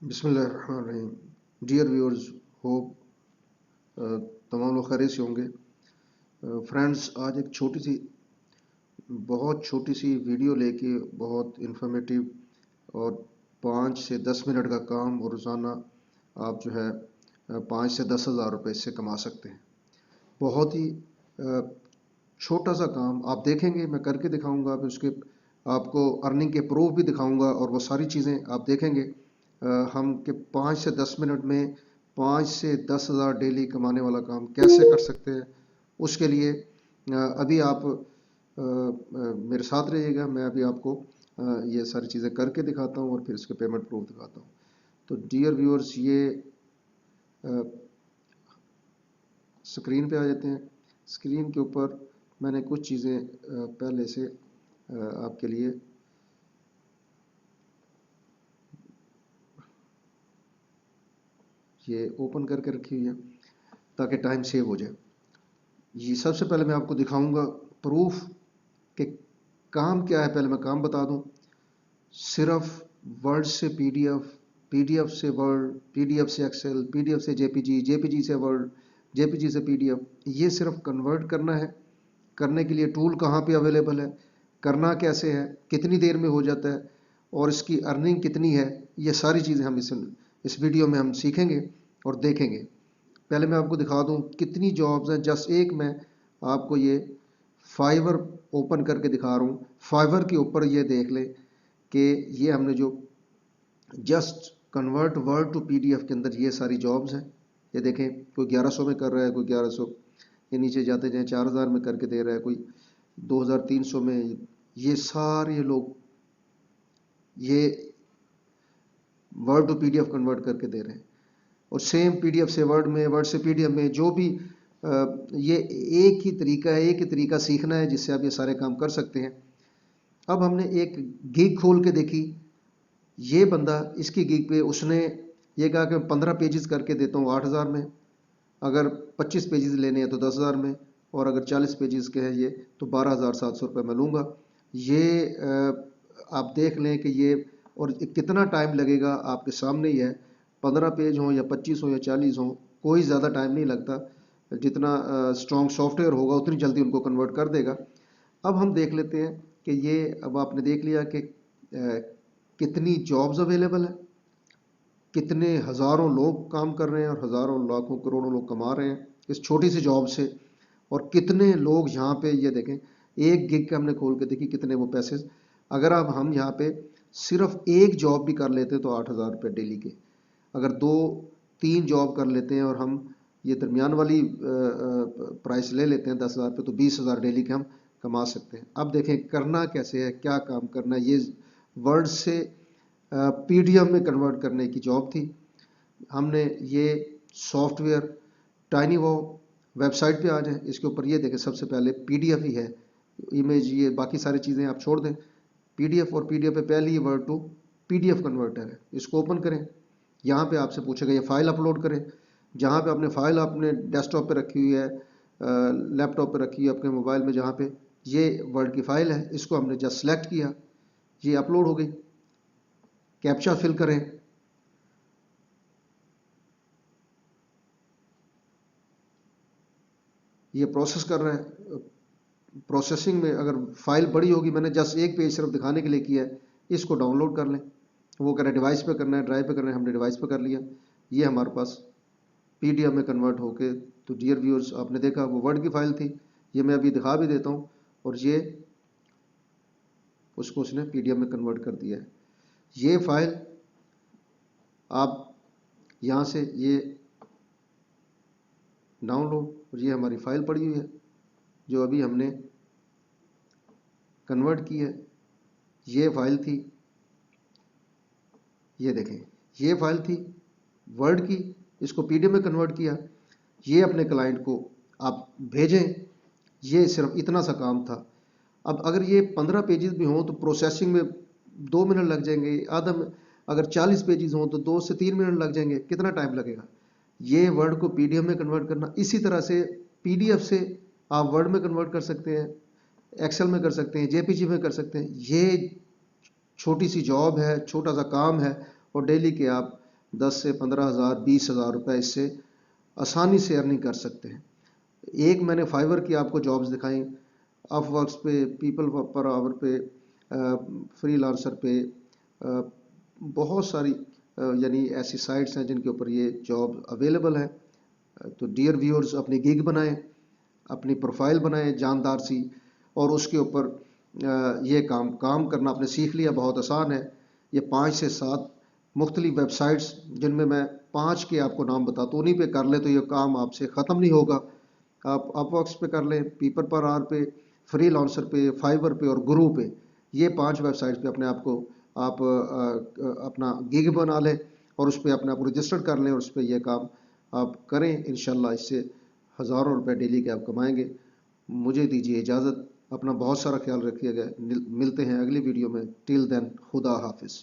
बिस्मिल्लाहिर्रहमानिर्रहीम। Dear viewers, hope तमाम लोग खैरियत से होंगे। फ्रेंड्स, आज एक बहुत छोटी सी वीडियो लेके बहुत इन्फॉर्मेटिव और 5 से 10 मिनट का काम और रोज़ाना आप जो है 5 से 10 हज़ार रुपये इससे कमा सकते हैं। बहुत ही छोटा सा काम आप देखेंगे, मैं करके दिखाऊंगा, फिर उसके आपको अर्निंग के प्रूफ भी दिखाऊंगा और वो सारी चीज़ें आप देखेंगे हम कि 5 से 10 मिनट में 5 से 10 हज़ार डेली कमाने वाला काम कैसे कर सकते हैं। उसके लिए अभी आप मेरे साथ रहिएगा। मैं अभी आपको ये सारी चीज़ें करके दिखाता हूँ और फिर इसके पेमेंट प्रूफ दिखाता हूँ। तो डियर व्यूअर्स, ये स्क्रीन पे आ जाते हैं। स्क्रीन के ऊपर मैंने कुछ चीज़ें पहले से आपके लिए ये ओपन करके रखी हुई है ताकि टाइम सेव हो जाए। ये सबसे पहले मैं आपको दिखाऊंगा प्रूफ कि काम क्या है। पहले मैं काम बता दूं। सिर्फ वर्ड से पीडीएफ, पीडीएफ से वर्ड, पीडीएफ से एक्सेल, पीडीएफ से जेपीजी, जेपीजी से वर्ड, जेपीजी से पीडीएफ, ये सिर्फ कन्वर्ट करना है। करने के लिए टूल कहाँ पे अवेलेबल है, करना कैसे है, कितनी देर में हो जाता है और इसकी अर्निंग कितनी है, ये सारी चीज़ें हम इस वीडियो में हम सीखेंगे और देखेंगे। पहले मैं आपको दिखा दूं कितनी जॉब्स हैं। जस्ट एक मैं आपको ये फाइवर ओपन करके दिखा रहा हूँ। फाइवर के ऊपर ये देख लें कि ये हमने जो just convert word to PDF के अंदर ये सारी जॉब्स हैं। ये देखें, कोई 1100 में कर रहा है, कोई 1100, ये नीचे जाते जाए 4000 में करके दे रहा है, कोई 2300 में। ये सारे लोग ये वर्ड टू पीडीएफ कन्वर्ट करके दे रहे हैं और सेम पीडीएफ से वर्ड में, वर्ड से पीडीएफ में, जो भी ये एक ही तरीका है, एक ही तरीका सीखना है जिससे आप ये सारे काम कर सकते हैं। अब हमने एक गिग खोल के देखी। ये बंदा इसकी गिग पे उसने ये कहा कि 15 पेजेस करके देता हूँ 8000 में, अगर 25 पेजेस लेने हैं तो 10,000 में, और अगर 40 पेजेस के हैं ये तो 12,700 रुपये मैं लूँगा। ये आप देख लें कि ये और कितना टाइम लगेगा आपके सामने ही है। 15 पेज हों या 25 हों या 40 हों, कोई ज़्यादा टाइम नहीं लगता। जितना स्ट्रॉन्ग सॉफ्टवेयर होगा उतनी जल्दी उनको कन्वर्ट कर देगा। अब हम देख लेते हैं कि ये, अब आपने देख लिया कि कितनी जॉब्स अवेलेबल है, कितने हज़ारों लोग काम कर रहे हैं और हज़ारों लाखों करोड़ों लोग कमा रहे हैं इस छोटी सी जॉब से। और कितने लोग यहाँ पे, ये देखें, एक गिग का हमने खोल के देखी कितने वो पैसे। अगर अब हम यहाँ पे सिर्फ एक जॉब भी कर लेते तो 8,000 रुपये डेली के, अगर 2-3 जॉब कर लेते हैं और हम ये दरमियान वाली प्राइस ले लेते हैं 10,000 रुपये, तो 20,000 डेली के हम कमा सकते हैं। अब देखें करना कैसे है, क्या काम करना है। ये वर्ड से पीडीएफ में कन्वर्ट करने की जॉब थी। हमने ये सॉफ्टवेयर टाइनी वो वेबसाइट पे आ जाए, इसके ऊपर ये देखें, सबसे पहले पीडीएफ ही है, इमेज, ये बाकी सारी चीज़ें आप छोड़ दें। पीडीएफ और पीडीएफ पे पहले ही वर्ड टू पीडीएफ कन्वर्टर है, इसको ओपन करें। यहाँ पे आपसे पूछेगा ये फाइल अपलोड करें। जहाँ पे आपने फाइल अपने डेस्कटॉप पे रखी हुई है, लैपटॉप पे रखी है, अपने मोबाइल में, जहाँ पे ये वर्ड की फाइल है, इसको हमने जस्ट सेलेक्ट किया, ये अपलोड हो गई। कैप्चा फिल करें। ये प्रोसेस कर रहा है, प्रोसेसिंग में। अगर फाइल बड़ी होगी, मैंने जस्ट एक पेज सिर्फ दिखाने के लिए किया है, इसको डाउनलोड कर लें। वो कह रहे डिवाइस पे करना है, ड्राइव पे करना है, हमने डिवाइस पे कर लिया। ये हमारे पास पीडीएफ में कन्वर्ट होके, तो डियर व्यूअर्स, आपने देखा वो वर्ड की फाइल थी, ये मैं अभी दिखा भी देता हूँ, और ये उसको उसने पीडीएफ में कन्वर्ट कर दिया है। ये फाइल आप यहाँ से ये डाउनलोड, और ये हमारी फाइल पड़ी हुई है जो अभी हमने कन्वर्ट की है। ये फाइल थी, ये देखें, ये फाइल थी वर्ड की, इसको पीडीएफ में कन्वर्ट किया। ये अपने क्लाइंट को आप भेजें। ये सिर्फ इतना सा काम था। अब अगर ये 15 पेजेस भी हों तो प्रोसेसिंग में 2 मिनट लग जाएंगे, अगर 40 पेजेस हों तो 2 से 3 मिनट लग जाएंगे। कितना टाइम लगेगा ये वर्ड को पीडीएफ में कन्वर्ट करना। इसी तरह से पीडीएफ से आप वर्ड में कन्वर्ट कर सकते हैं, एक्सेल में कर सकते हैं, जेपीजी में कर सकते हैं। ये छोटी सी जॉब है, छोटा सा काम है, और डेली के आप 10 से 15,000 20,000 रुपये इससे आसानी से अर्निंग कर सकते हैं। एक मैंने फाइवर की आपको जॉब्स दिखाई, अपवर्क्स पे, पीपल पर आवर पे, फ्रीलांसर पे, बहुत सारी यानी ऐसी साइट्स हैं जिनके ऊपर ये जॉब अवेलेबल है। तो डियर व्यूअर्स, अपनी गिग बनाएं, अपनी प्रोफाइल बनाएं जानदार सी, और उसके ऊपर ये काम करना आपने सीख लिया, बहुत आसान है। ये 5 से 7 मुख्तलिफ वेबसाइट्स, जिनमें मैं 5 के आपको नाम बताता हूँ, उन्हीं पे कर ले तो ये काम आपसे ख़त्म नहीं होगा। आप अपवर्क्स पे कर लें, पीपल पर आवर पे, फ्रीलांसर पे, फाइवर पे और गुरु पे, ये 5 वेबसाइट्स पे अपने आप को आप अपना गिग बना लें और उस पर अपने आप को रजिस्टर कर लें और उस पर यह काम आप करें। इंशाल्लाह इससे हज़ारों रुपए डेली के आप कमाएंगे। मुझे दीजिए इजाज़त, अपना बहुत सारा ख्याल रखिएगा। मिलते हैं अगली वीडियो में। टिल देन, खुदा हाफिज़।